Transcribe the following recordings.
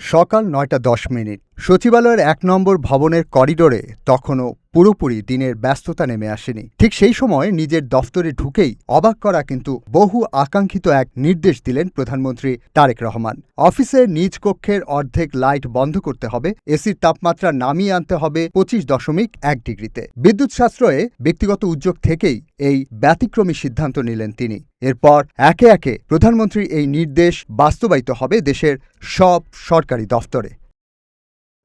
সকাল ৯টা ১০ সচিবালয়ের ১ নম্বর ভবনের করিডোরে তখনও পুরোপুরি দিনের ব্যস্ততা নেমে আসেনি। ঠিক সেই সময় নিজের দফতরে ঢুকেই অবাক করা কিন্তু বহু আকাঙ্ক্ষিত এক নির্দেশ দিলেন প্রধানমন্ত্রী তারেক রহমান। অফিসের নিজ কক্ষের অর্ধেক লাইট বন্ধ করতে হবে, এসির তাপমাত্রা নামিয়ে আনতে হবে ২৫.১ ডিগ্রিতে। বিদ্যুৎ সাশ্রয়ে ব্যক্তিগত উদ্যোগ থেকেই এই ব্যতিক্রমী সিদ্ধান্ত নিলেন তিনি। এরপর একে একে প্রধানমন্ত্রীর এই নির্দেশ বাস্তবায়িত হবে দেশের সব সরকারি দফতরে।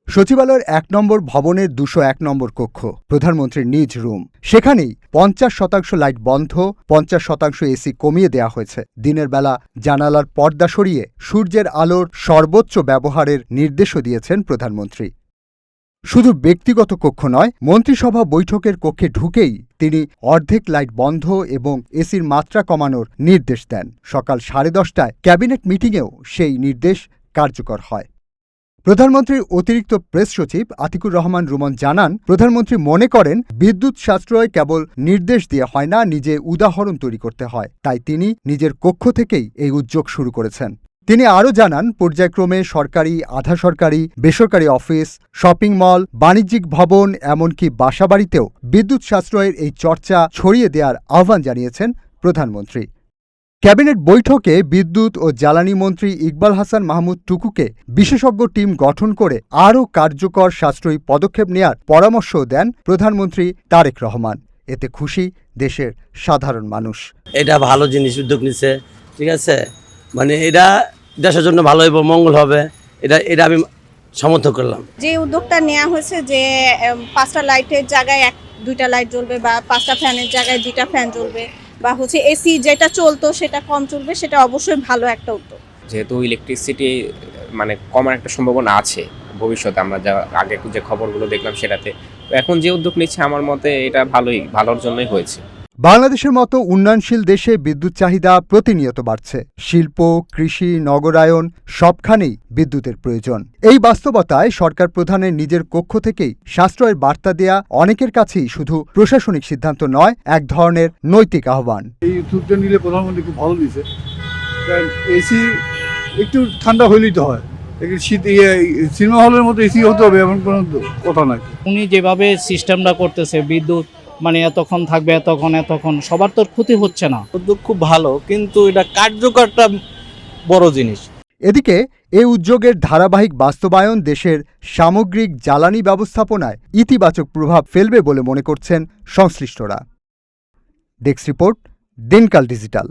সচিবালয়ের ১ নম্বর ভবনের ২০১ নম্বর কক্ষ প্রধানমন্ত্রীর নিজ রুম। সেখানেই ৫০% লাইট বন্ধ, ৫০% এসি কমিয়ে দেওয়া হয়েছে। দিনের বেলা জানালার পর্দা সরিয়ে সূর্যের আলোর সর্বোচ্চ ব্যবহারের নির্দেশও দিয়েছেন প্রধানমন্ত্রী। শুধু ব্যক্তিগত কক্ষ নয়, মন্ত্রিসভা বৈঠকের কক্ষে ঢুকেই তিনি অর্ধেক লাইট বন্ধ এবং এসির মাত্রা কমানোর নির্দেশ দেন। সকাল 10:30টায় ক্যাবিনেট মিটিংয়েও সেই নির্দেশ কার্যকর হয়। প্রধানমন্ত্রীর অতিরিক্ত প্রেস সচিব আতিকুর রহমান রুমন জানান, প্রধানমন্ত্রী মনে করেন বিদ্যুৎ সাশ্রয় কেবল নির্দেশ দিয়ে হয় না, নিজে উদাহরণ তৈরি করতে হয়। তাই তিনি নিজের কক্ষ থেকেই এই উদ্যোগ শুরু করেছেন। তিনি আরও জানান, পর্যায়ক্রমে সরকারি, আধা সরকারি, বেসরকারি অফিস, শপিং মল, বাণিজ্যিক ভবন, এমনকি বাসাবাড়িতেও বিদ্যুৎ সাশ্রয়ের এই চর্চা ছড়িয়ে দেওয়ার আহ্বান জানিয়েছেন প্রধানমন্ত্রী। ক্যাবিনেট বৈঠকে বিদ্যুৎ ও জ্বালানি মন্ত্রী ইকবাল হাসান মাহমুদ টুকুকে বিশেষজ্ঞ টিম গঠন করে আরও কার্যকর সাশ্রয়ী পদক্ষেপ নেয়ার পরামর্শও দেন প্রধানমন্ত্রী তারেক রহমান। এতে খুশি দেশের সাধারণ মানুষ। এটা ভালো জিনিস উদ্যোগ নিচ্ছে, ঠিক আছে, মানে এটা দেশের জন্য ভালো হবে, মঙ্গল হবে, এটা আমি সমর্থন করলাম। যে উদ্যোগটা নেওয়া হয়েছে যে 5টা লাইটের জায়গায় 2টা লাইট জ্বলবে বা 5টা ফ্যানের জায়গায় 2টা ফ্যান জ্বলবে বা এসি যেটা চলতো সেটা কম চলবে, সেটা অবশ্যই ভালো একটা উদ্যোগ। যেহেতু ইলেকট্রিসিটি মানে কমার একটা সম্ভাবনা আছে ভবিষ্যতে, আমরা যা আগে যে খবরগুলো দেখলাম সেটাতে, তো এখন যে উদ্যোগ নিচ্ছে আমার মতে এটা ভালোর জন্যই হয়েছে। বাংলাদেশের মতো উন্নয়নশীল দেশে বিদ্যুৎ চাহিদা প্রতিনিয়ত বাড়ছে। শিল্প, কৃষি, নগরায়ন সবখানেই বিদ্যুতের প্রয়োজন। এই বাস্তবতায় সরকার প্রধানের নিজের কক্ষ থেকেই সাশ্রয়ের বার্তা দেয়া অনেকের কাছেই শুধু প্রশাসনিক সিদ্ধান্ত নয়, এক ধরনের নৈতিক আহ্বান। এই উদ্যোগটা নিলে প্রধানমন্ত্রী খুব ভালো দিয়েছে, কারণ এসি একটু ঠান্ডা হইলেই তো হয়, শীত সিনেমা হলের মতো এসি হতে হবে এমন কোনো কথা নাই। উনি যেভাবে সিস্টেমটা করতেছে, বিদ্যুৎ মানে এতক্ষণ থাকবে, এতক্ষণ সবার তো ক্ষতি হচ্ছে না। উদ্যোগ খুব ভালো, কিন্তু এটা কার্যকরটা বড় জিনিস। এদিকে এই উদ্যোগের ধারাবাহিক বাস্তবায়ন দেশের সামগ্রিক জ্বালানি ব্যবস্থাপনায় ইতিবাচক প্রভাব ফেলবে বলে মনে করছেন সংশ্লিষ্টরা। ডেস্ক রিপোর্ট, দিনকাল ডিজিটাল।